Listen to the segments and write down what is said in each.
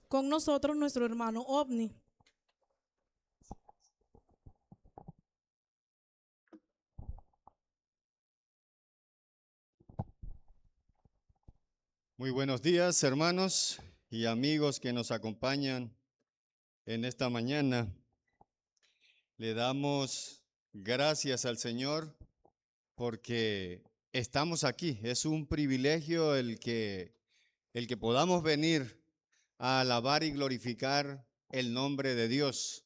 Con nosotros nuestro hermano OVNI. Muy buenos días, hermanos y amigos que nos acompañan en esta mañana. Le damos gracias al Señor porque estamos aquí. Es un privilegio el que podamos venir a alabar y glorificar el nombre de Dios.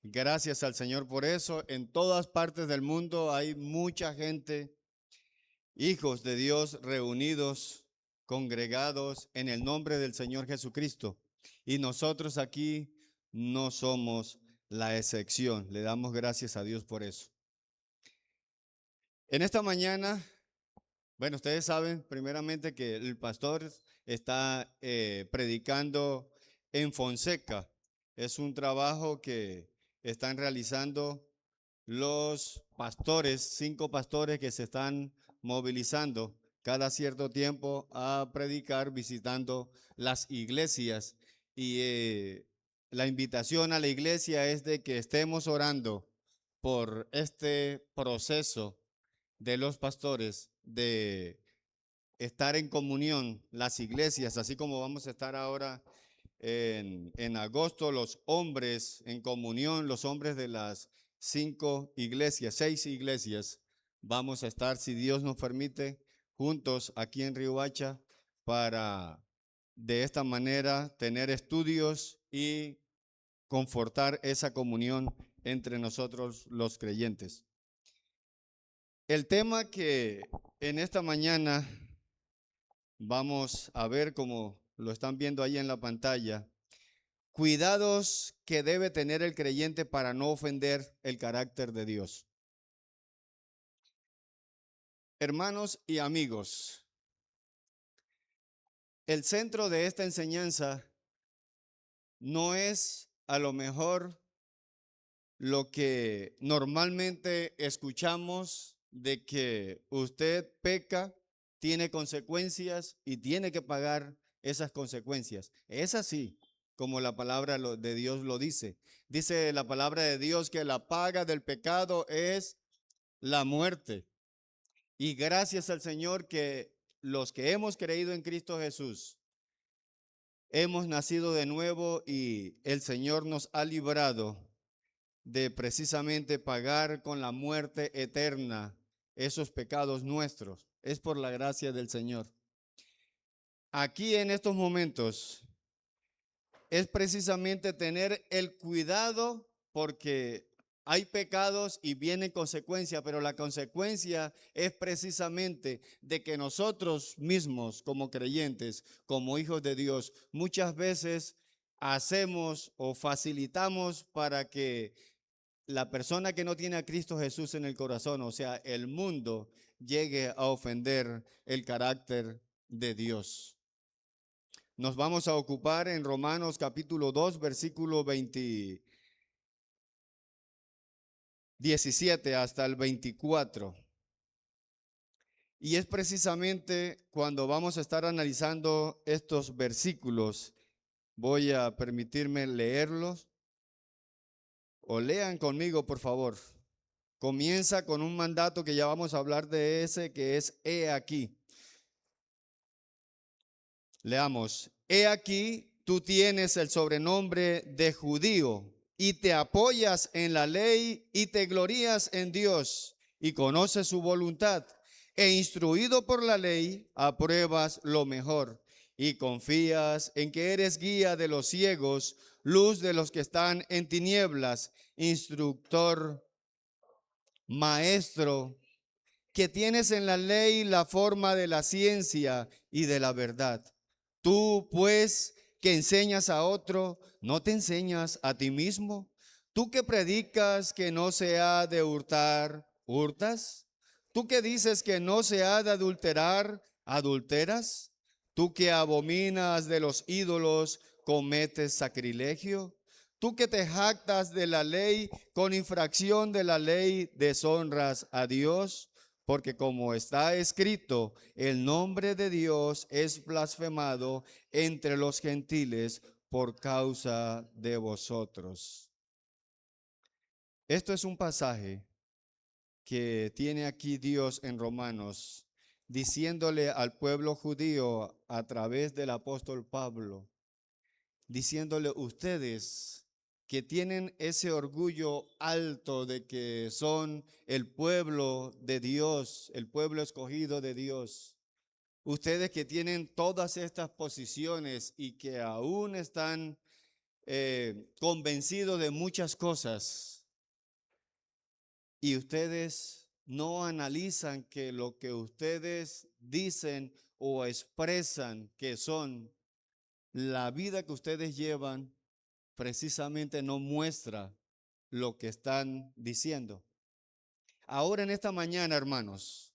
Gracias al Señor por eso. En todas partes del mundo hay mucha gente, hijos de Dios reunidos, congregados en el nombre del Señor Jesucristo. Y nosotros aquí no somos la excepción. Le damos gracias a Dios por eso. En esta mañana, bueno, ustedes saben primeramente que el pastor está predicando en Fonseca. Es un trabajo que están realizando los pastores, 5 pastores que se están movilizando cada cierto tiempo a predicar, visitando las iglesias. Y la invitación a la iglesia es de que estemos orando por este proceso de los pastores de estar en comunión, las iglesias, así como vamos a estar ahora en agosto, los hombres en comunión, los hombres de las 5 iglesias, 6 iglesias, vamos a estar, si Dios nos permite, juntos aquí en Riohacha para de esta manera tener estudios y confortar esa comunión entre nosotros los creyentes. El tema que en esta mañana vamos a ver, como lo están viendo ahí en la pantalla, cuidados que debe tener el creyente para no ofender el carácter de Dios. Hermanos y amigos, el centro de esta enseñanza no es a lo mejor lo que normalmente escuchamos de que usted peca, tiene consecuencias y tiene que pagar esas consecuencias. Es así como la palabra de Dios lo dice. Dice la palabra de Dios que la paga del pecado es la muerte. Y gracias al Señor que los que hemos creído en Cristo Jesús, hemos nacido de nuevo y el Señor nos ha librado de precisamente pagar con la muerte eterna esos pecados nuestros. Es por la gracia del Señor. Aquí en estos momentos es precisamente tener el cuidado porque hay pecados y vienen consecuencias, pero la consecuencia es precisamente de que nosotros mismos como creyentes, como hijos de Dios, muchas veces hacemos o facilitamos para que la persona que no tiene a Cristo Jesús en el corazón, o sea, el mundo, llegue a ofender el carácter de Dios. Nos vamos a ocupar en Romanos capítulo 2, versículo 17 hasta el 24. Y es precisamente cuando vamos a estar analizando estos versículos, voy a permitirme leerlos, o lean conmigo, por favor. Comienza con un mandato que ya vamos a hablar de ese, que es he aquí. Leamos, he aquí, tú tienes el sobrenombre de judío y te apoyas en la ley y te glorías en Dios y conoces su voluntad e instruido por la ley apruebas lo mejor y confías en que eres guía de los ciegos, luz de los que están en tinieblas, instructor, maestro, que tienes en la ley la forma de la ciencia y de la verdad. Tú, pues, que enseñas a otro, ¿no te enseñas a ti mismo? Tú que predicas que no se ha de hurtar, ¿hurtas? Tú que dices que no se ha de adulterar, ¿adulteras? Tú que abominas de los ídolos, ¿cometes sacrilegio? Tú que te jactas de la ley, con infracción de la ley deshonras a Dios. Porque como está escrito, el nombre de Dios es blasfemado entre los gentiles por causa de vosotros. Esto es un pasaje que tiene aquí Dios en Romanos, diciéndole al pueblo judío a través del apóstol Pablo, diciéndole ustedes que tienen ese orgullo alto de que son el pueblo de Dios, el pueblo escogido de Dios. Ustedes que tienen todas estas posiciones y que aún están convencidos de muchas cosas, y ustedes no analizan que lo que ustedes dicen o expresan que son la vida que ustedes llevan, precisamente no muestra lo que están diciendo. Ahora en esta mañana, hermanos,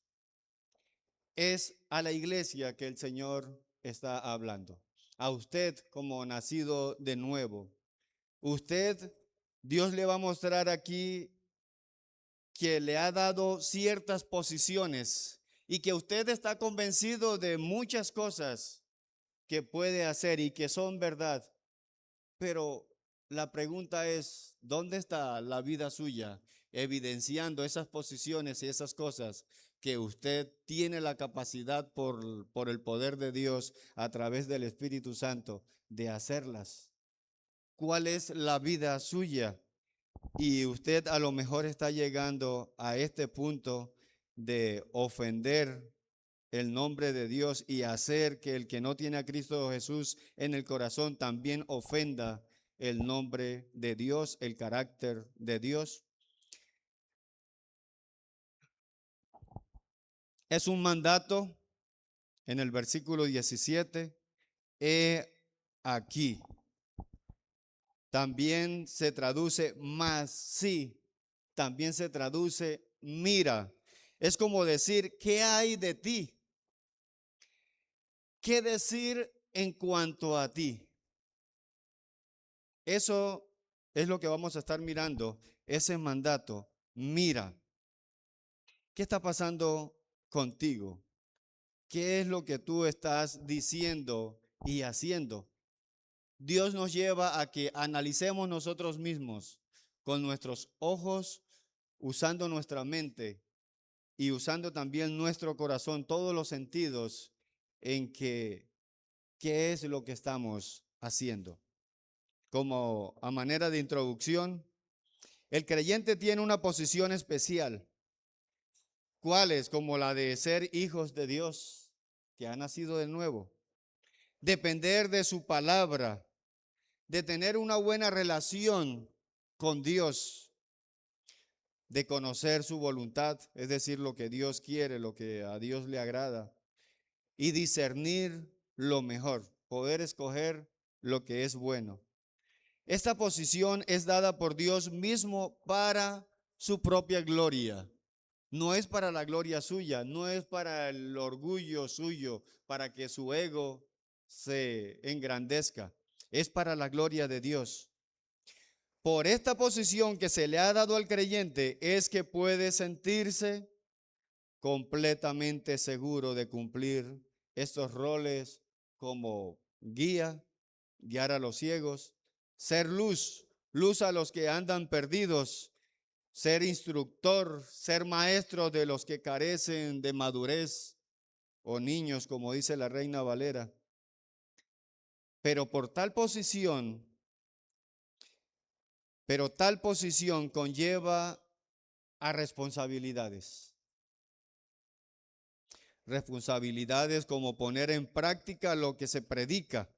es a la iglesia que el Señor está hablando. A usted como nacido de nuevo. Usted, Dios le va a mostrar aquí que le ha dado ciertas posiciones y que usted está convencido de muchas cosas que puede hacer y que son verdad. Pero la pregunta es, ¿dónde está la vida suya evidenciando esas posiciones y esas cosas que usted tiene la capacidad por el poder de Dios a través del Espíritu Santo de hacerlas? ¿Cuál es la vida suya? Y usted a lo mejor está llegando a este punto de ofender el nombre de Dios y hacer que el que no tiene a Cristo Jesús en el corazón también ofenda el nombre de Dios, el carácter de Dios. Es un mandato en el versículo 17. He aquí. También se traduce mas sí. También se traduce mira. Es como decir, ¿qué hay de ti? ¿Qué decir en cuanto a ti? Eso es lo que vamos a estar mirando, ese mandato. Mira, ¿qué está pasando contigo? ¿Qué es lo que tú estás diciendo y haciendo? Dios nos lleva a que analicemos nosotros mismos con nuestros ojos, usando nuestra mente y usando también nuestro corazón, todos los sentidos en que qué es lo que estamos haciendo. Como a manera de introducción, el creyente tiene una posición especial. ¿Cuál es? Como la de ser hijos de Dios, que ha nacido de nuevo. Depender de su palabra, de tener una buena relación con Dios, de conocer su voluntad, es decir, lo que Dios quiere, lo que a Dios le agrada, y discernir lo mejor, poder escoger lo que es bueno. Esta posición es dada por Dios mismo para su propia gloria. No es para la gloria suya, no es para el orgullo suyo, para que su ego se engrandezca. Es para la gloria de Dios. Por esta posición que se le ha dado al creyente es que puede sentirse completamente seguro de cumplir estos roles como guía, guiar a los ciegos, ser luz, luz a los que andan perdidos, ser instructor, ser maestro de los que carecen de madurez o niños, como dice la Reina Valera. Pero por tal posición, tal posición conlleva a responsabilidades. Responsabilidades como poner en práctica lo que se predica.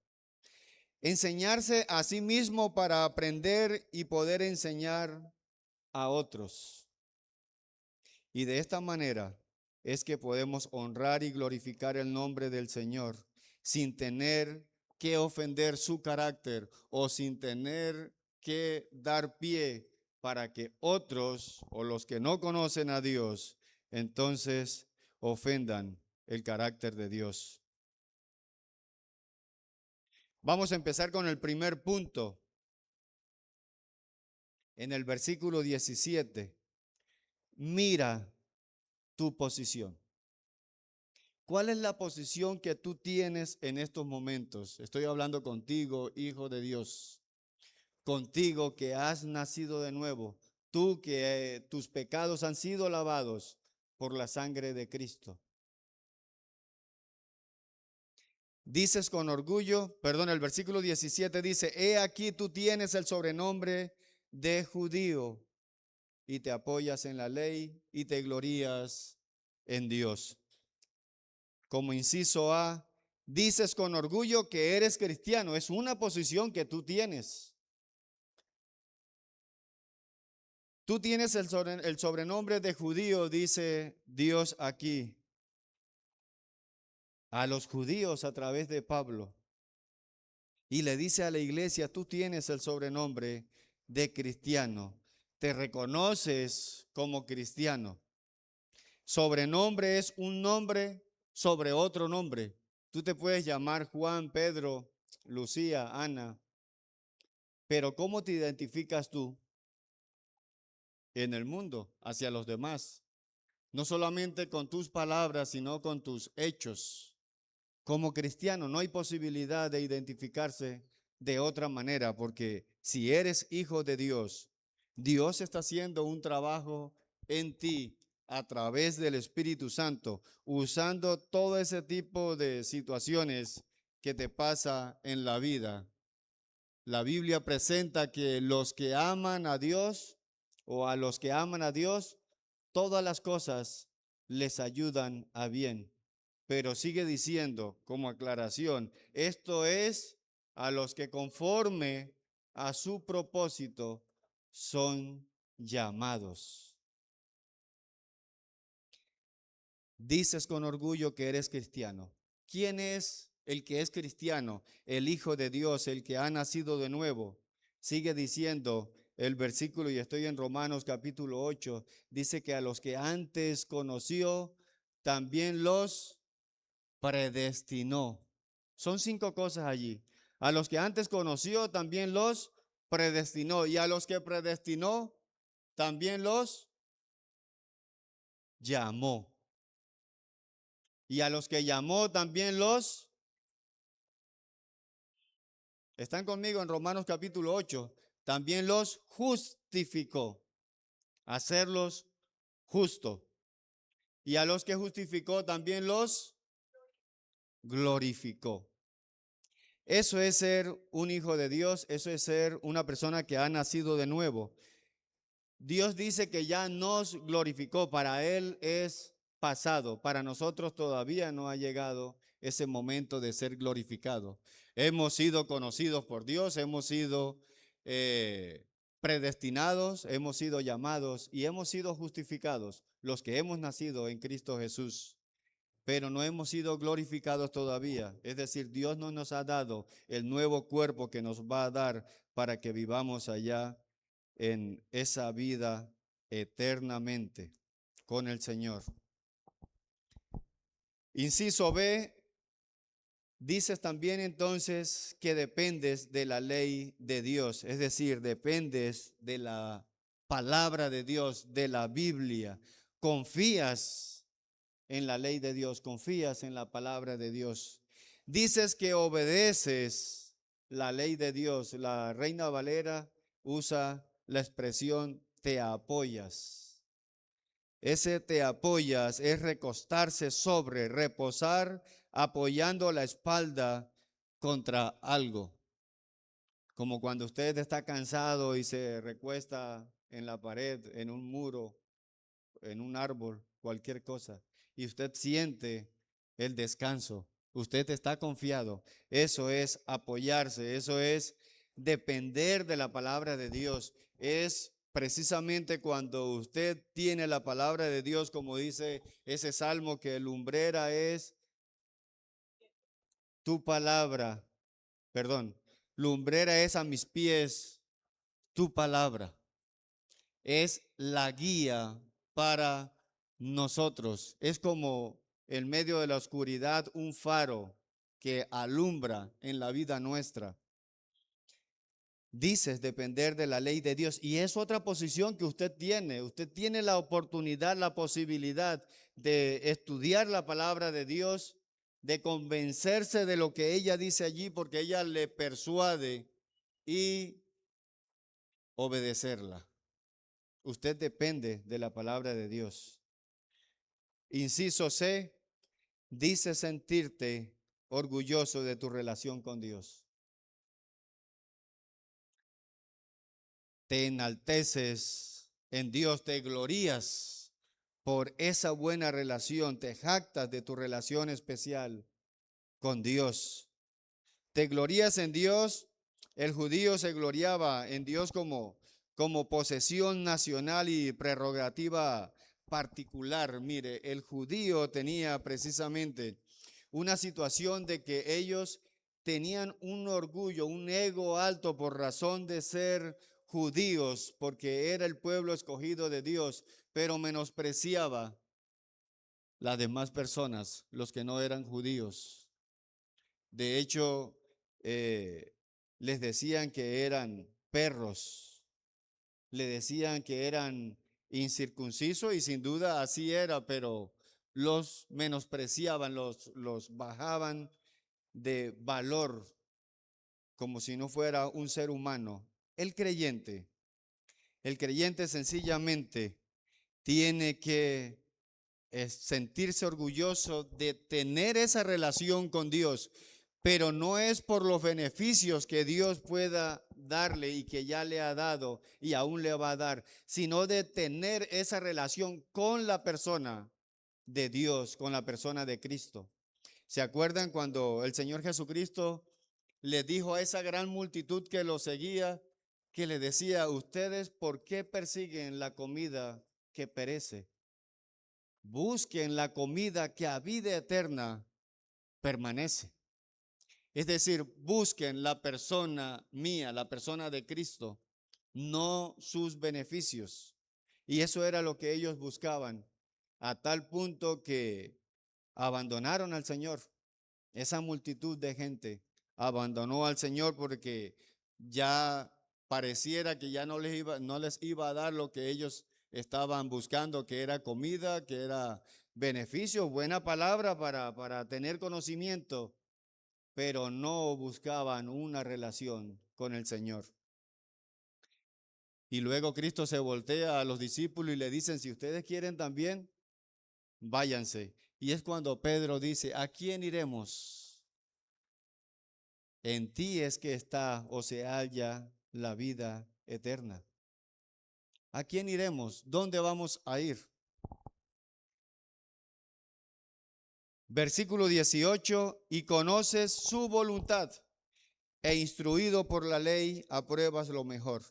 Enseñarse a sí mismo para aprender y poder enseñar a otros. Y de esta manera es que podemos honrar y glorificar el nombre del Señor sin tener que ofender su carácter o sin tener que dar pie para que otros o los que no conocen a Dios entonces ofendan el carácter de Dios. Vamos a empezar con el primer punto. En el versículo 17, mira tu posición. ¿Cuál es la posición que tú tienes en estos momentos? Estoy hablando contigo, hijo de Dios, contigo que has nacido de nuevo, tú que tus pecados han sido lavados por la sangre de Cristo. Dices con orgullo, perdón, el versículo 17 dice, he aquí tú tienes el sobrenombre de judío y te apoyas en la ley y te glorías en Dios. Como inciso A, dices con orgullo que eres cristiano. Es una posición que tú tienes. Tú tienes el sobrenombre de judío, dice Dios aquí, a los judíos a través de Pablo. Y le dice a la iglesia, tú tienes el sobrenombre de cristiano. Te reconoces como cristiano. Sobrenombre es un nombre sobre otro nombre. Tú te puedes llamar Juan, Pedro, Lucía, Ana, pero ¿cómo te identificas tú en el mundo hacia los demás? No solamente con tus palabras, sino con tus hechos. Como cristiano no hay posibilidad de identificarse de otra manera, porque si eres hijo de Dios, Dios está haciendo un trabajo en ti a través del Espíritu Santo, usando todo ese tipo de situaciones que te pasa en la vida. La Biblia presenta que los que aman a Dios o a los que aman a Dios, todas las cosas les ayudan a bien. Pero sigue diciendo como aclaración, esto es a los que conforme a su propósito son llamados. Dices con orgullo que eres cristiano. ¿Quién es el que es cristiano? El Hijo de Dios, el que ha nacido de nuevo. Sigue diciendo el versículo, y estoy en Romanos capítulo 8, dice que a los que antes conoció, también los predestinó. Son 5 cosas allí. A los que antes conoció, también los predestinó. Y a los que predestinó, también los llamó. Y a los que llamó, también los... Están conmigo en Romanos capítulo 8. También los justificó. Hacerlos justo. Y a los que justificó, también los glorificó. Eso es ser un hijo de Dios, eso es ser una persona que ha nacido de nuevo. Dios dice que ya nos glorificó, para Él es pasado, para nosotros todavía no ha llegado ese momento de ser glorificado. Hemos sido conocidos por Dios, hemos sido predestinados, hemos sido llamados y hemos sido justificados, los que hemos nacido en Cristo Jesús. Pero no hemos sido glorificados todavía. Es decir, Dios no nos ha dado el nuevo cuerpo que nos va a dar para que vivamos allá en esa vida eternamente con el Señor. Inciso B, dices también entonces que dependes de la ley de Dios, es decir, dependes de la palabra de Dios, de la Biblia. Confías en la ley de Dios, confías en la palabra de Dios. Dices que obedeces la ley de Dios. La Reina Valera usa la expresión te apoyas. Ese te apoyas es recostarse sobre, reposar apoyando la espalda contra algo. Como cuando usted está cansado y se recuesta en la pared, en un muro, en un árbol, cualquier cosa, y usted siente el descanso, usted está confiado. Eso es apoyarse, eso es depender de la palabra de Dios. Es precisamente cuando usted tiene la palabra de Dios, como dice ese salmo, que lumbrera es tu palabra, perdón, lumbrera es a mis pies tu palabra. Es la guía para nosotros. Es como en medio de la oscuridad un faro que alumbra en la vida nuestra. Dices depender de la ley de Dios. Y es otra posición que usted tiene. Usted tiene la oportunidad, la posibilidad de estudiar la palabra de Dios, de convencerse de lo que ella dice allí, porque ella le persuade, y obedecerla. Usted depende de la palabra de Dios. Inciso C, dice sentirte orgulloso de tu relación con Dios. Te enalteces en Dios, te glorías por esa buena relación, te jactas de tu relación especial con Dios. Te glorías en Dios. El judío se gloriaba en Dios como posesión nacional y prerrogativa particular. Mire, el judío tenía precisamente una situación de que ellos tenían un orgullo, un ego alto por razón de ser judíos, porque era el pueblo escogido de Dios, pero menospreciaba las demás personas, los que no eran judíos. De hecho, eh, les decían que eran perros, le decían que eran incircuncisos y sin duda así era, pero los menospreciaban, los bajaban de valor como si no fuera un ser humano. El creyente sencillamente tiene que sentirse orgulloso de tener esa relación con Dios, pero no es por los beneficios que Dios pueda darle y que ya le ha dado y aún le va a dar, sino de tener esa relación con la persona de Dios, con la persona de Cristo. ¿Se acuerdan cuando el Señor Jesucristo le dijo a esa gran multitud que lo seguía, que le decía: ustedes, ¿por qué persiguen la comida que perece? Busquen la comida que a vida eterna permanece. Es decir, busquen la persona mía, la persona de Cristo, no sus beneficios. Y eso era lo que ellos buscaban, a tal punto que abandonaron al Señor. Esa multitud de gente abandonó al Señor porque ya pareciera que ya no les iba a dar lo que ellos estaban buscando, que era comida, que era beneficio, buena palabra para tener conocimiento, pero no buscaban una relación con el Señor. Y luego Cristo se voltea a los discípulos y le dicen: si ustedes quieren también, váyanse. Y es cuando Pedro dice: ¿a quién iremos? En ti es que está o se halla la vida eterna. ¿A quién iremos? ¿Dónde vamos a ir? Versículo 18: y conoces su voluntad, e instruido por la ley apruebas lo mejor.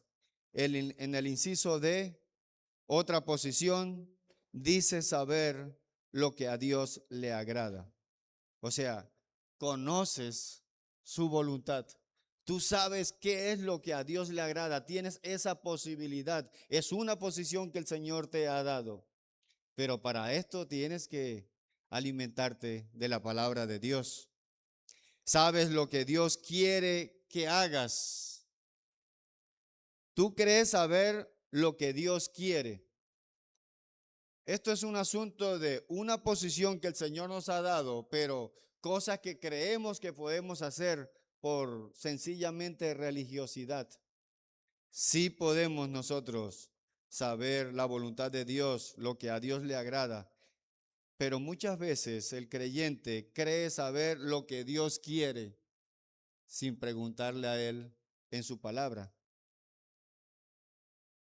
En el inciso de otra posición dice saber lo que a Dios le agrada. O sea, conoces su voluntad. Tú sabes qué es lo que a Dios le agrada. Tienes esa posibilidad. Es una posición que el Señor te ha dado. Pero para esto tienes que alimentarte de la palabra de Dios. Sabes lo que Dios quiere que hagas. Tú crees saber lo que Dios quiere. Esto es un asunto de una posición que el Señor nos ha dado, pero cosas que creemos que podemos hacer por sencillamente religiosidad. Sí podemos nosotros saber la voluntad de Dios, lo que a Dios le agrada, pero muchas veces el creyente cree saber lo que Dios quiere sin preguntarle a Él en su palabra.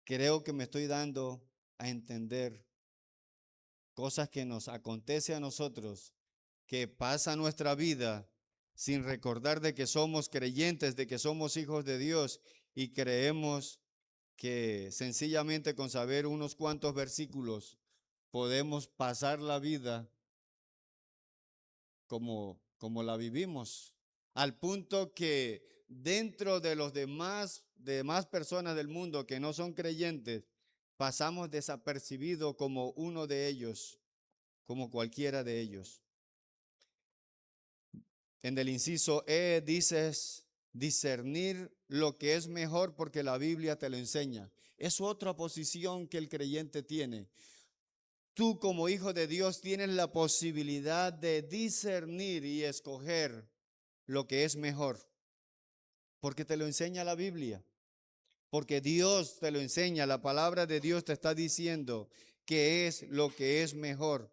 Creo que me estoy dando a entender cosas que nos acontece a nosotros, que pasa nuestra vida sin recordar de que somos creyentes, de que somos hijos de Dios, y creemos que sencillamente con saber unos cuantos versículos podemos pasar la vida como la vivimos, al punto que dentro de los demás personas del mundo que no son creyentes, pasamos desapercibido como uno de ellos, como cualquiera de ellos. En el inciso E discernir lo que es mejor porque la Biblia te lo enseña. Es otra posición que el creyente tiene. Tú como hijo de Dios tienes la posibilidad de discernir y escoger lo que es mejor, porque te lo enseña la Biblia, porque Dios te lo enseña, la palabra de Dios te está diciendo qué es lo que es mejor.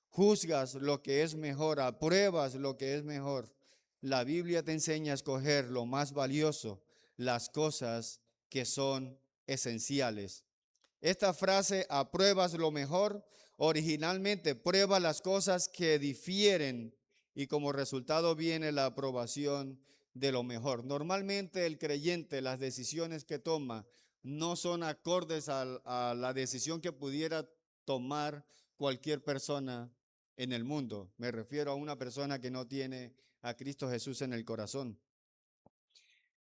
Juzgas lo que es mejor, apruebas lo que es mejor. La Biblia te enseña a escoger lo más valioso, las cosas que son esenciales. Esta frase, apruebas lo mejor, originalmente prueba las cosas que difieren y como resultado viene la aprobación de lo mejor. Normalmente el creyente, las decisiones que toma no son acordes a la decisión que pudiera tomar cualquier persona en el mundo. Me refiero a una persona que no tiene a Cristo Jesús en el corazón.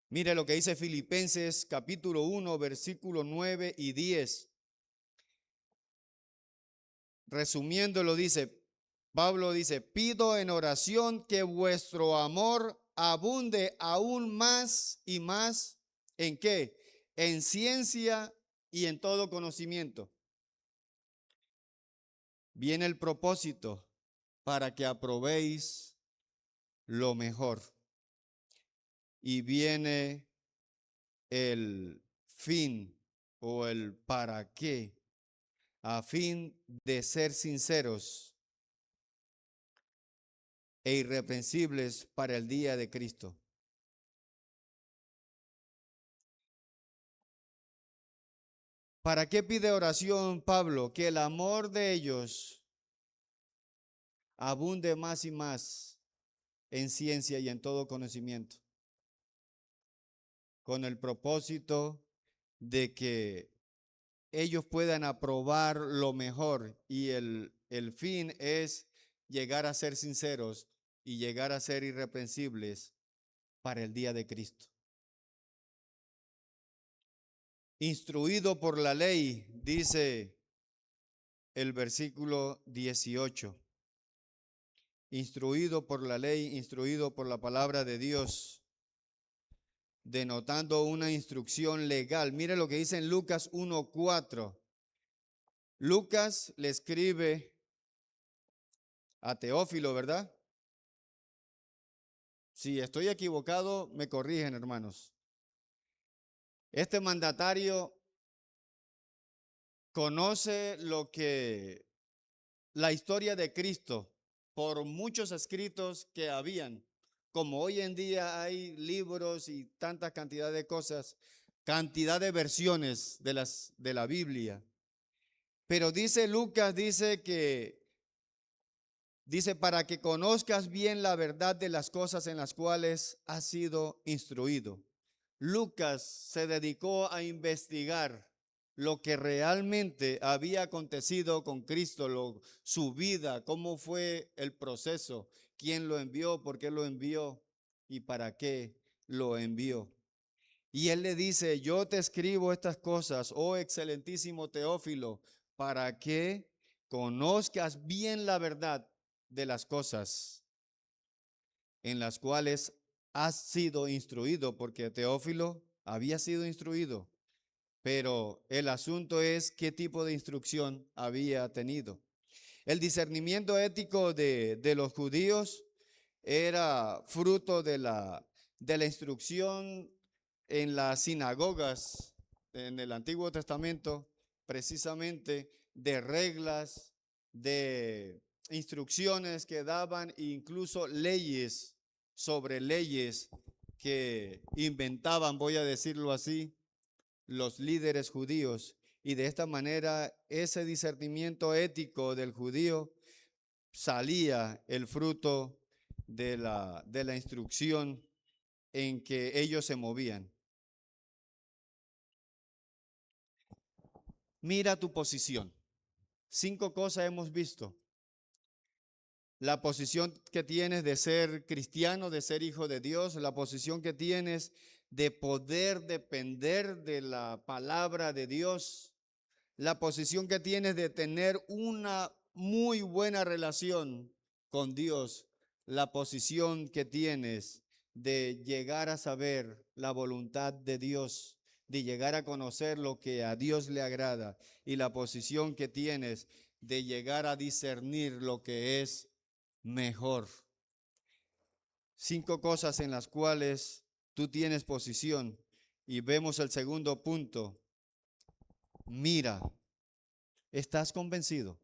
Mire lo que dice Filipenses capítulo 1, versículo 9 y 10. Resumiéndolo, Pablo dice, pido en oración que vuestro amor abunde aún más y más. ¿En qué? En ciencia y en todo conocimiento. Viene el propósito para que aprobéis lo mejor. Y viene el fin o el para qué, a fin de ser sinceros e irreprensibles para el día de Cristo. ¿Para qué pide oración Pablo? Que el amor de ellos abunde más y más en ciencia y en todo conocimiento, con el propósito de que ellos puedan aprobar lo mejor y el fin es llegar a ser sinceros y llegar a ser irreprensibles para el día de Cristo. Instruido por la ley, dice el versículo 18. Instruido por la ley, instruido por la palabra de Dios, denotando una instrucción legal. Mire lo que dice en Lucas 1:4. Lucas le escribe a Teófilo, ¿verdad? Si estoy equivocado, me corrigen, hermanos. Este mandatario conoce la historia de Cristo por muchos escritos que habían. Como hoy en día hay libros y tanta cantidad de cosas, cantidad de versiones de la Biblia. Pero dice Lucas, dice para que conozcas bien la verdad de las cosas en las cuales has sido instruido. Lucas se dedicó a investigar lo que realmente había acontecido con Cristo, su vida, cómo fue el proceso, quién lo envió, por qué lo envió y para qué lo envió. Y él le dice, yo te escribo estas cosas, oh excelentísimo Teófilo, para que conozcas bien la verdad de las cosas en las cuales has sido instruido, porque Teófilo había sido instruido, pero el asunto es qué tipo de instrucción había tenido. El discernimiento ético de los judíos era fruto de la instrucción en las sinagogas en el Antiguo Testamento, precisamente de reglas, de instrucciones que daban, incluso leyes sobre leyes que inventaban, voy a decirlo así, los líderes judíos. Y de esta manera ese discernimiento ético del judío salía el fruto de la instrucción en que ellos se movían. Mira tu posición. 5 cosas hemos visto. La posición que tienes de ser cristiano, de ser hijo de Dios, la posición que tienes de poder depender de la palabra de Dios, la posición que tienes de tener una muy buena relación con Dios, la posición que tienes de llegar a saber la voluntad de Dios, de llegar a conocer lo que a Dios le agrada y la posición que tienes de llegar a discernir lo que es mejor. 5 cosas en las cuales tú tienes posición. Y vemos el segundo punto. Mira, ¿estás convencido?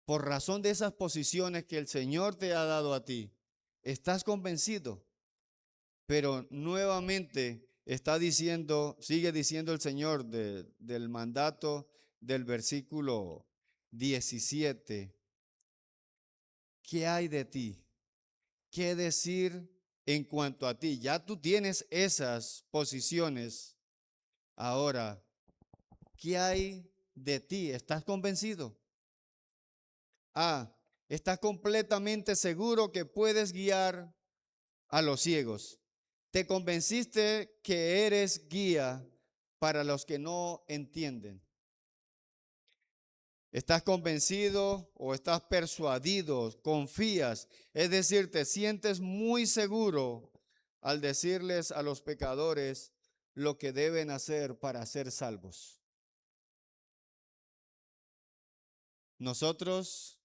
Por razón de esas posiciones que el Señor te ha dado a ti, ¿estás convencido? Pero nuevamente está diciendo, sigue diciendo el Señor del mandato del versículo 17. ¿Qué hay de ti? ¿Qué decir en cuanto a ti? Ya tú tienes esas posiciones. Ahora, ¿qué hay de ti? ¿Estás convencido? ¿Estás completamente seguro que puedes guiar a los ciegos? ¿Te convenciste que eres guía para los que no entienden? ¿Estás convencido o estás persuadido? ¿Confías? Es decir, te sientes muy seguro al decirles a los pecadores lo que deben hacer para ser salvos. Nosotros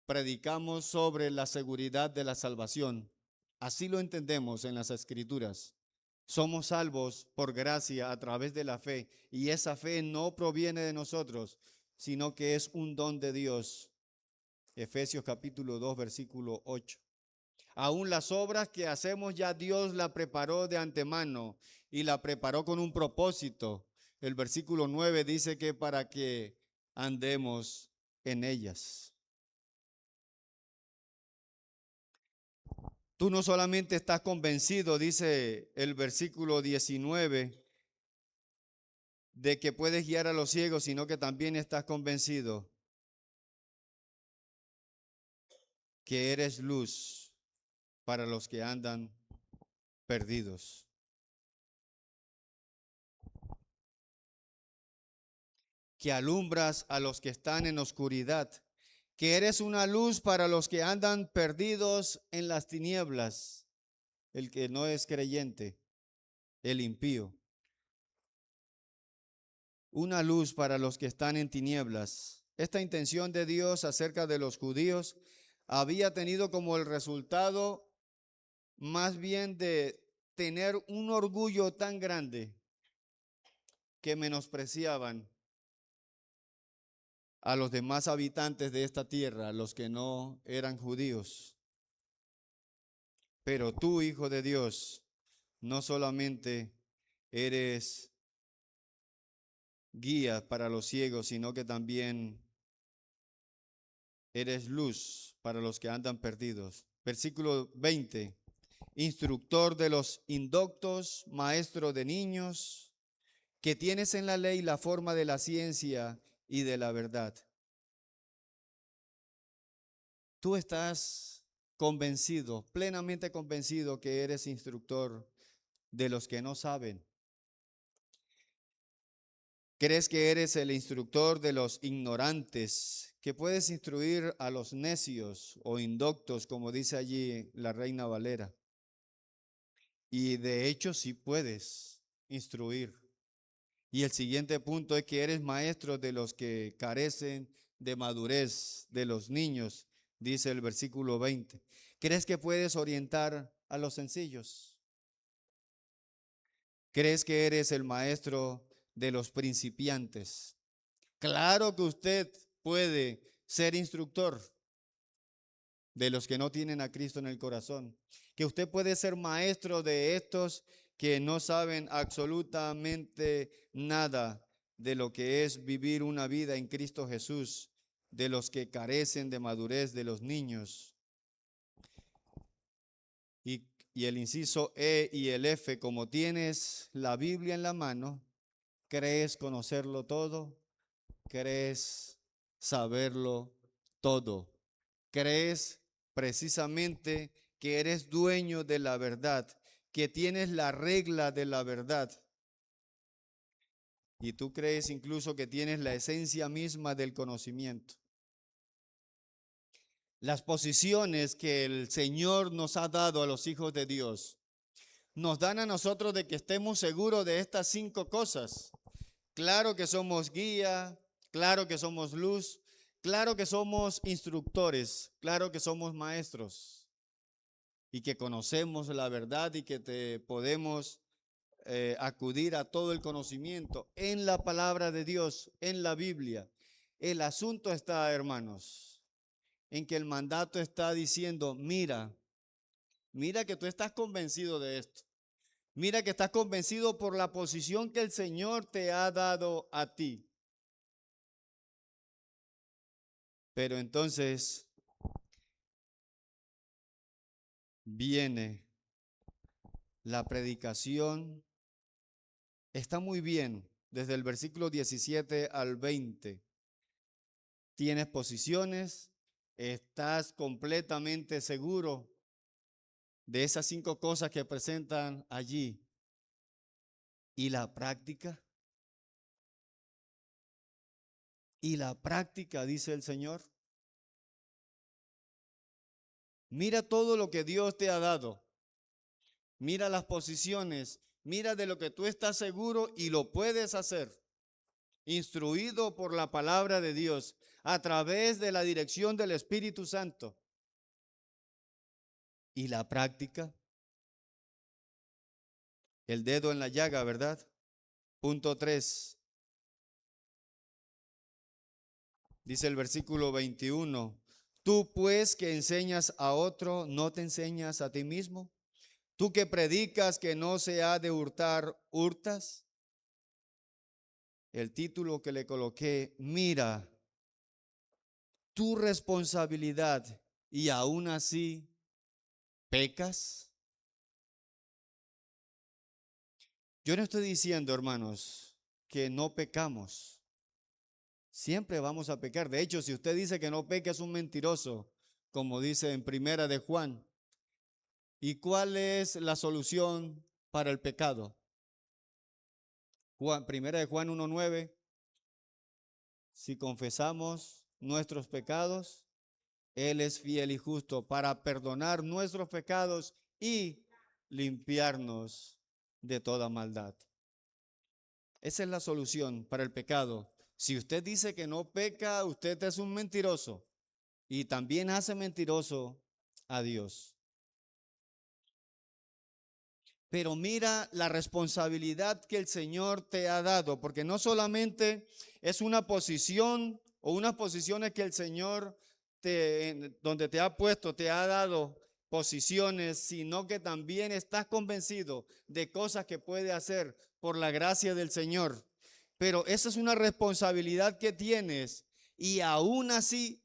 predicamos sobre la seguridad de la salvación. Así lo entendemos en las Escrituras. Somos salvos por gracia a través de la fe, y esa fe no proviene de nosotros, sino que es un don de Dios. Efesios capítulo 2, versículo 8. Aún las obras que hacemos ya Dios la preparó de antemano y la preparó con un propósito. El versículo 9 dice que para que andemos en ellas. Tú no solamente estás convencido, dice el versículo 19, de que puedes guiar a los ciegos, sino que también estás convencido que eres luz para los que andan perdidos. Que alumbras a los que están en oscuridad, que eres una luz para los que andan perdidos en las tinieblas, el que no es creyente, el impío. Una luz para los que están en tinieblas. Esta intención de Dios acerca de los judíos había tenido como el resultado más bien de tener un orgullo tan grande que menospreciaban a los demás habitantes de esta tierra, los que no eran judíos. Pero tú, hijo de Dios, no solamente eres guía para los ciegos, sino que también eres luz para los que andan perdidos. Versículo 20. Instructor de los indoctos, maestro de niños, que tienes en la ley la forma de la ciencia y de la verdad. Tú estás convencido, plenamente convencido que eres instructor de los que no saben. ¿Crees que eres el instructor de los ignorantes, que puedes instruir a los necios o indoctos, como dice allí la Reina Valera? Y de hecho sí puedes instruir. Y el siguiente punto es que eres maestro de los que carecen de madurez, de los niños, dice el versículo 20. ¿Crees que puedes orientar a los sencillos? ¿Crees que eres el maestro de los principiantes? Claro que usted puede ser instructor de los que no tienen a Cristo en el corazón, que usted puede ser maestro de estos que no saben absolutamente nada de lo que es vivir una vida en Cristo Jesús, de los que carecen de madurez, de los niños. Y el inciso E y el F, como tienes la Biblia en la mano, ¿crees conocerlo todo? ¿Crees saberlo todo? ¿Crees precisamente que eres dueño de la verdad, que tienes la regla de la verdad? Y tú crees incluso que tienes la esencia misma del conocimiento. Las posiciones que el Señor nos ha dado a los hijos de Dios nos dan a nosotros de que estemos seguros de estas 5 cosas. Claro que somos guía, claro que somos luz, claro que somos instructores, claro que somos maestros y que conocemos la verdad y que te podemos acudir a todo el conocimiento en la palabra de Dios, en la Biblia. El asunto está, hermanos, en que el mandato está diciendo, mira que tú estás convencido de esto. Mira que estás convencido por la posición que el Señor te ha dado a ti. Pero entonces viene la predicación. Está muy bien, desde el versículo 17 al 20. Tienes posiciones, estás completamente seguro de esas 5 cosas que presentan allí. ¿Y la práctica? ¿Y la práctica, dice el Señor? Mira todo lo que Dios te ha dado. Mira las posiciones. Mira de lo que tú estás seguro y lo puedes hacer. Instruido por la palabra de Dios a través de la dirección del Espíritu Santo. ¿Y la práctica? El dedo en la llaga, ¿verdad? Punto 3. Dice el versículo 21. Tú pues que enseñas a otro, ¿no te enseñas a ti mismo? Tú que predicas que no se ha de hurtar, ¿hurtas? El título que le coloqué, mira tu responsabilidad y aún así pecas. Yo no estoy diciendo, hermanos, que no pecamos. Siempre vamos a pecar. De hecho, si usted dice que no peca es un mentiroso, como dice en Primera de Juan. ¿Y cuál es la solución para el pecado? Primera de Juan 1:9. Si confesamos nuestros pecados, Él es fiel y justo para perdonar nuestros pecados y limpiarnos de toda maldad. Esa es la solución para el pecado. Si usted dice que no peca, usted es un mentiroso y también hace mentiroso a Dios. Pero mira la responsabilidad que el Señor te ha dado, porque no solamente es una posición o unas posiciones que el Señor donde te ha puesto, te ha dado posiciones, sino que también estás convencido de cosas que puede hacer por la gracia del Señor. Pero esa es una responsabilidad que tienes y aún así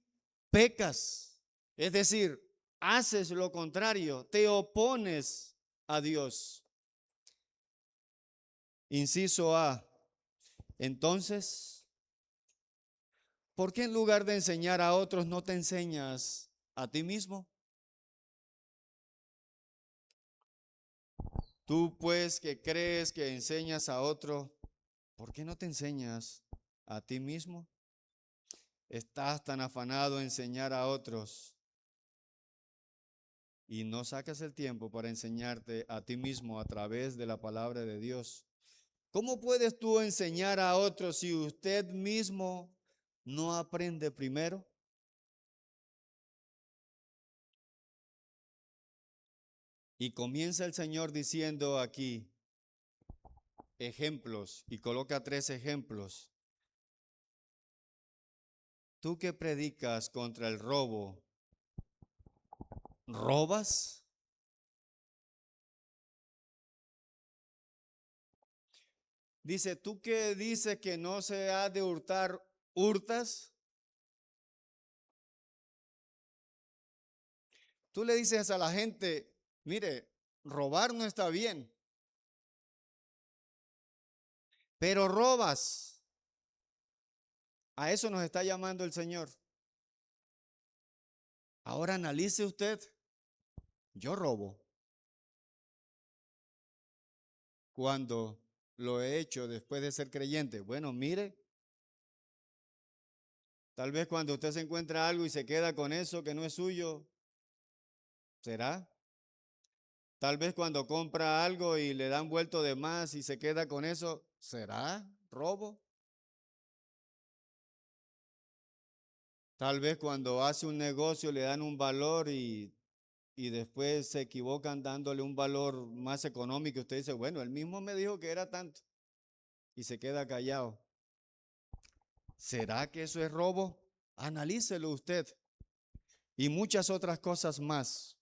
pecas. Es decir, haces lo contrario, te opones a Dios. Inciso A. Entonces, ¿por qué en lugar de enseñar a otros no te enseñas a ti mismo? Tú pues que crees que enseñas a otro, ¿por qué no te enseñas a ti mismo? Estás tan afanado en enseñar a otros y no sacas el tiempo para enseñarte a ti mismo a través de la palabra de Dios. ¿Cómo puedes tú enseñar a otros si usted mismo no aprende primero? Y comienza el Señor diciendo aquí ejemplos y coloca 3 ejemplos. Tú que predicas contra el robo, ¿robas? Dice, tú que dices que no se ha de hurtar, ¿hurtas? Tú le dices a la gente, mire, robar no está bien, pero robas. A eso nos está llamando el Señor. Ahora analice usted, yo robo. Cuando lo he hecho después de ser creyente. Bueno, mire, Tal vez cuando usted se encuentra algo y se queda con eso que no es suyo, ¿será? Tal vez cuando compra algo y le dan vuelto de más y se queda con eso, ¿será robo? Tal vez cuando hace un negocio le dan un valor y después se equivocan dándole un valor más económico. Usted dice, bueno, él mismo me dijo que era tanto y se queda callado. ¿Será que eso es robo? Analícelo usted y muchas otras cosas más.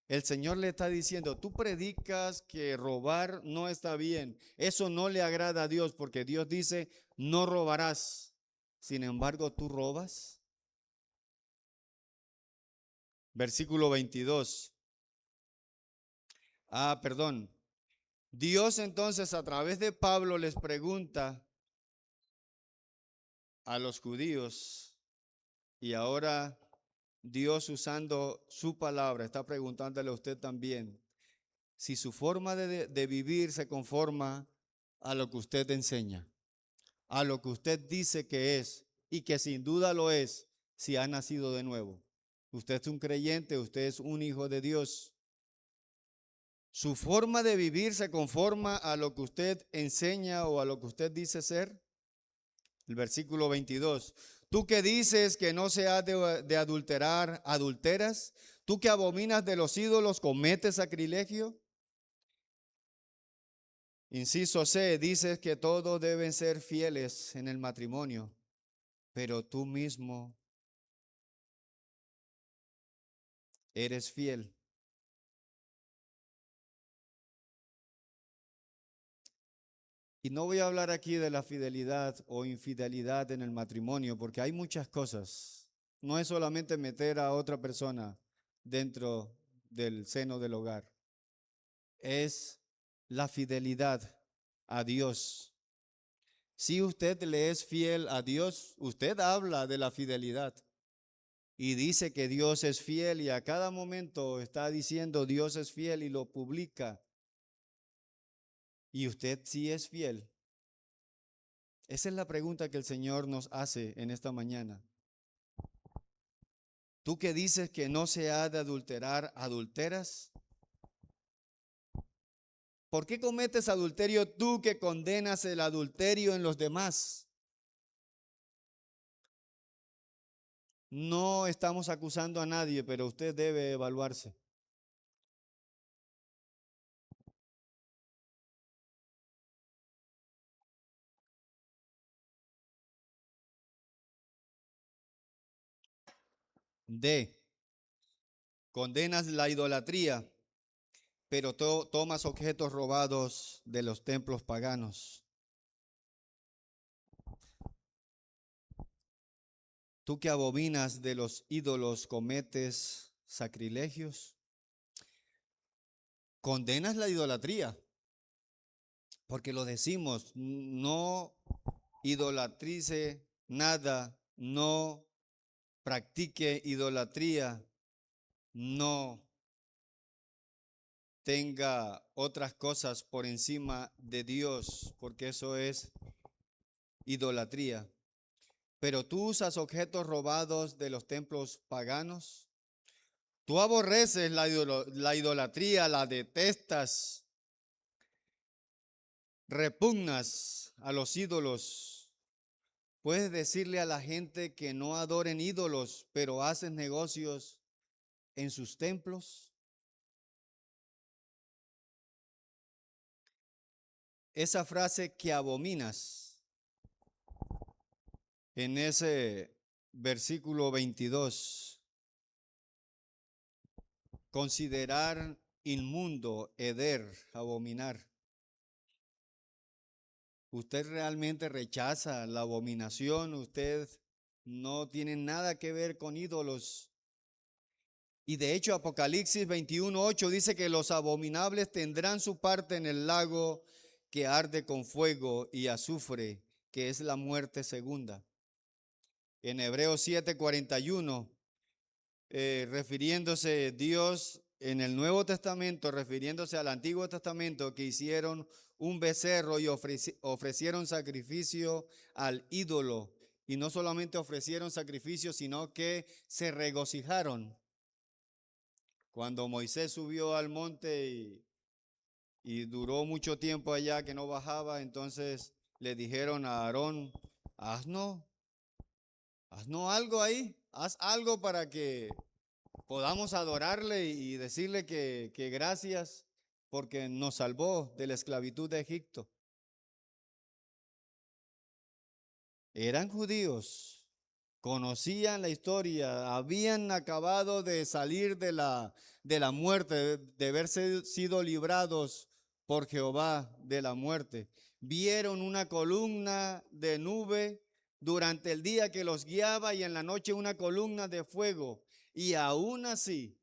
El Señor le está diciendo, tú predicas que robar no está bien. Eso no le agrada a Dios porque Dios dice, no robarás. Sin embargo, tú robas. Versículo 22. Perdón. Dios entonces a través de Pablo les pregunta a los judíos y ahora Dios usando su palabra está preguntándole a usted también si su forma de vivir se conforma a lo que usted enseña, a lo que usted dice que es y que sin duda lo es si ha nacido de nuevo. Usted es un creyente, usted es un hijo de Dios. ¿Su forma de vivir se conforma a lo que usted enseña o a lo que usted dice ser? El versículo 22. Tú que dices que no se ha de adulterar, adulteras. Tú que abominas de los ídolos, cometes sacrilegio. Inciso C, dices que todos deben ser fieles en el matrimonio, pero tú mismo eres fiel. Y no voy a hablar aquí de la fidelidad o infidelidad en el matrimonio, porque hay muchas cosas. No es solamente meter a otra persona dentro del seno del hogar. Es la fidelidad a Dios. Si usted le es fiel a Dios, usted habla de la fidelidad y dice que Dios es fiel y a cada momento está diciendo Dios es fiel y lo publica. ¿Y usted sí es fiel? Esa es la pregunta que el Señor nos hace en esta mañana. Tú que dices que no se ha de adulterar, ¿adulteras? ¿Por qué cometes adulterio tú que condenas el adulterio en los demás? No estamos acusando a nadie, pero usted debe evaluarse. D. Condenas la idolatría, pero tomas objetos robados de los templos paganos. Tú que abominas de los ídolos, cometes sacrilegios. Condenas la idolatría, porque lo decimos, no idolatrice nada, no practique idolatría, no tenga otras cosas por encima de Dios, porque eso es idolatría. Pero tú usas objetos robados de los templos paganos. Tú aborreces la idolatría, la detestas, repugnas a los ídolos. Puedes decirle a la gente que no adoren ídolos, pero haces negocios en sus templos. Esa frase que abominas en ese versículo 22, considerar inmundo, heder, abominar. Usted realmente rechaza la abominación, usted no tiene nada que ver con ídolos. Y de hecho Apocalipsis 21:8 dice que los abominables tendrán su parte en el lago que arde con fuego y azufre, que es la muerte segunda. En Hebreos 7:41, refiriéndose Dios en el Nuevo Testamento, refiriéndose al Antiguo Testamento, que hicieron un becerro y ofrecieron sacrificio al ídolo y no solamente ofrecieron sacrificios, sino que se regocijaron. Cuando Moisés subió al monte y duró mucho tiempo allá que no bajaba, entonces le dijeron a Aarón, haznos, haznos algo ahí, haz algo para que podamos adorarle y decirle que gracias porque nos salvó de la esclavitud de Egipto. Eran judíos, conocían la historia, habían acabado de salir de la muerte, de haber sido librados por Jehová de la muerte. Vieron una columna de nube durante el día que los guiaba y en la noche una columna de fuego. Y aún así,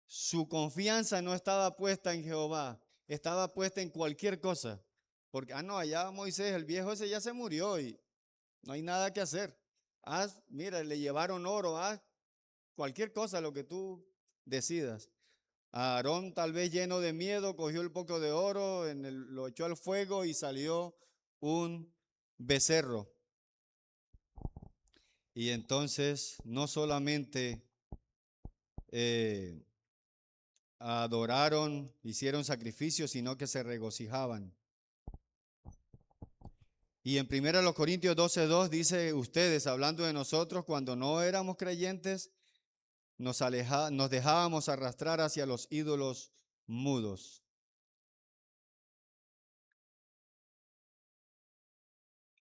su confianza no estaba puesta en Jehová, estaba puesta en cualquier cosa. Porque, no, allá Moisés, el viejo ese ya se murió y no hay nada que hacer. Mira, le llevaron oro, cualquier cosa, lo que tú decidas. Aarón, tal vez lleno de miedo, cogió el poco de oro, lo echó al fuego y salió un becerro. Y entonces no solamente adoraron, hicieron sacrificios, sino que se regocijaban. Y en 1 Corintios 12:2 dice, ustedes, hablando de nosotros, cuando no éramos creyentes, nos dejábamos arrastrar hacia los ídolos mudos.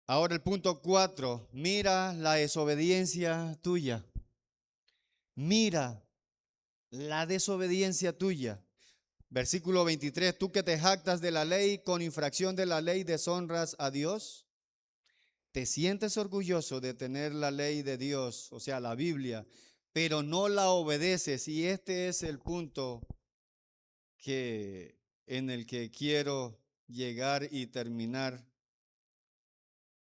Ahora el punto 4, mira la desobediencia tuya. Mira la desobediencia tuya. Versículo 23, tú que te jactas de la ley, con infracción de la ley deshonras a Dios. ¿Te sientes orgulloso de tener la ley de Dios, o sea, la Biblia, pero no la obedeces? Y este es el punto en el que quiero llegar y terminar.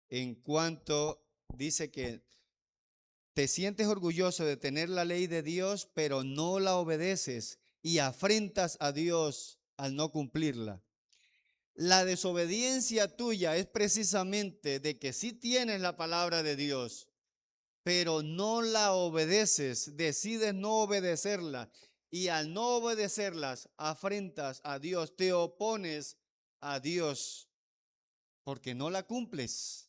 En cuanto dice que te sientes orgulloso de tener la ley de Dios, pero no la obedeces y afrentas a Dios al no cumplirla. La desobediencia tuya es precisamente de que sí tienes la palabra de Dios, pero no la obedeces, decides no obedecerla y al no obedecerlas afrentas a Dios, te opones a Dios porque no la cumples.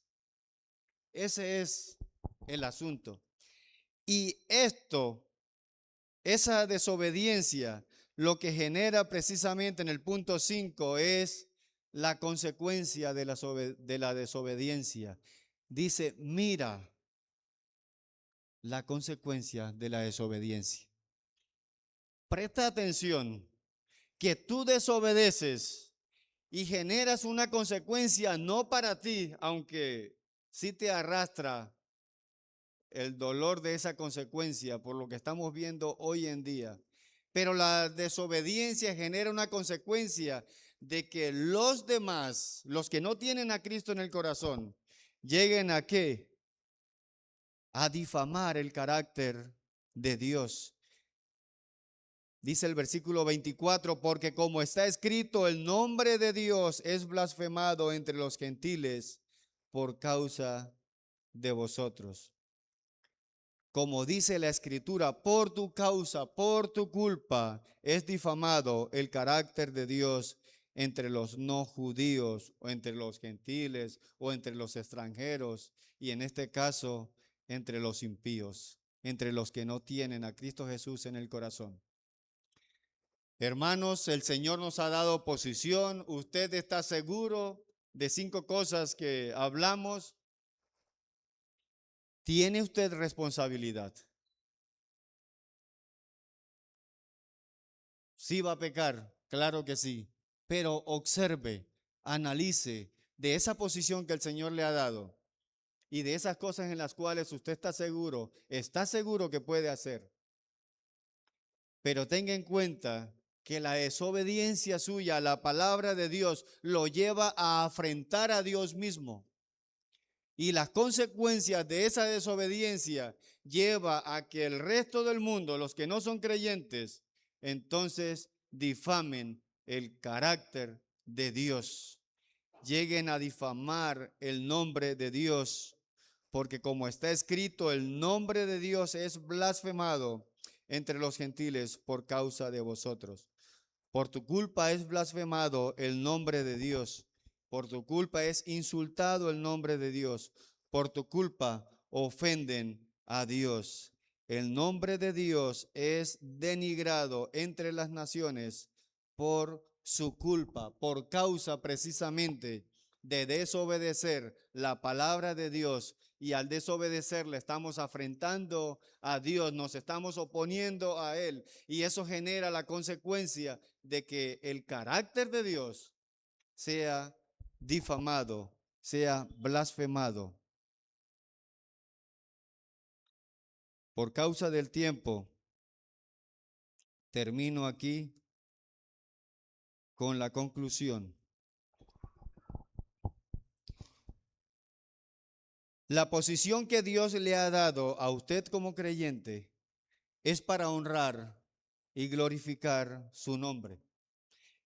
Ese es el asunto. Y esa desobediencia, lo que genera precisamente en el punto 5 es la consecuencia de la desobediencia. Dice, mira la consecuencia de la desobediencia. Presta atención, que tú desobedeces y generas una consecuencia no para ti, aunque sí te arrastra el dolor de esa consecuencia por lo que estamos viendo hoy en día. Pero la desobediencia genera una consecuencia de que los demás, los que no tienen a Cristo en el corazón, lleguen a ¿qué? A difamar el carácter de Dios. Dice el versículo 24, porque como está escrito, el nombre de Dios es blasfemado entre los gentiles por causa de vosotros. Como dice la Escritura, por tu causa, por tu culpa, es difamado el carácter de Dios entre los no judíos o entre los gentiles o entre los extranjeros y en este caso entre los impíos, entre los que no tienen a Cristo Jesús en el corazón. Hermanos, el Señor nos ha dado posición. ¿Usted está seguro de 5 cosas que hablamos? ¿Tiene usted responsabilidad? ¿Sí va a pecar? Claro que sí. Pero observe, analice de esa posición que el Señor le ha dado y de esas cosas en las cuales usted está seguro que puede hacer. Pero tenga en cuenta que la desobediencia suya a la palabra de Dios lo lleva a afrentar a Dios mismo. Y las consecuencias de esa desobediencia lleva a que el resto del mundo, los que no son creyentes, entonces difamen el carácter de Dios. Lleguen a difamar el nombre de Dios. porque como está escrito, el nombre de Dios es blasfemado entre los gentiles por causa de vosotros. Por tu culpa es blasfemado el nombre de Dios. Por tu culpa es insultado el nombre de Dios. Por tu culpa ofenden a Dios. El nombre de Dios es denigrado entre las naciones por su culpa, por causa precisamente de desobedecer la palabra de Dios. Y al desobedecerle estamos afrentando a Dios, nos estamos oponiendo a Él. Y eso genera la consecuencia de que el carácter de Dios sea difamado, sea blasfemado. Por causa del tiempo, termino aquí con la conclusión. La posición que Dios le ha dado a usted como creyente es para honrar y glorificar su nombre.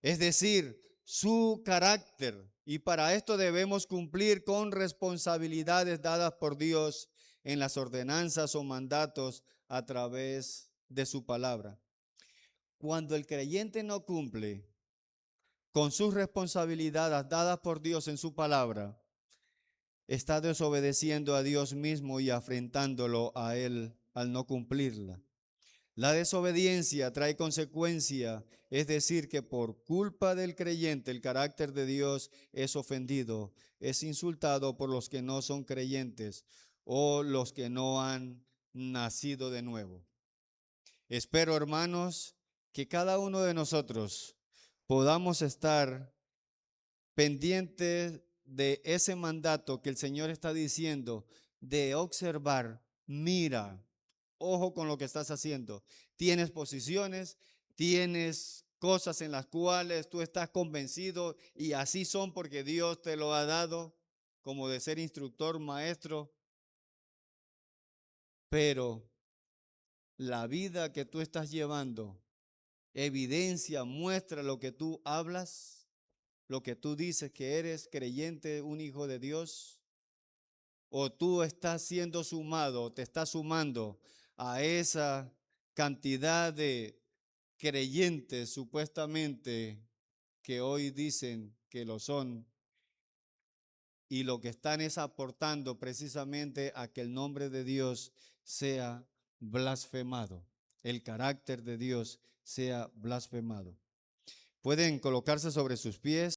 Es decir, su carácter. Y para esto debemos cumplir con responsabilidades dadas por Dios en las ordenanzas o mandatos a través de su palabra. Cuando el creyente no cumple con sus responsabilidades dadas por Dios en su palabra, está desobedeciendo a Dios mismo y afrentándolo a Él al no cumplirla. La desobediencia trae consecuencia, es decir, que por culpa del creyente el carácter de Dios es ofendido, es insultado por los que no son creyentes o los que no han nacido de nuevo. Espero, hermanos, que cada uno de nosotros podamos estar pendientes de ese mandato que el Señor está diciendo, de observar, mira, ojo con lo que estás haciendo. Tienes posiciones, tienes cosas en las cuales tú estás convencido y así son porque Dios te lo ha dado, como de ser instructor, maestro, pero la vida que tú estás llevando evidencia, muestra lo que tú hablas, lo que tú dices que eres creyente, un hijo de Dios, o tú estás siendo sumado, te estás sumando a esa cantidad de creyentes supuestamente que hoy dicen que lo son y lo que están es aportando precisamente a que el nombre de Dios sea blasfemado, el carácter de Dios sea blasfemado. Pueden colocarse sobre sus pies.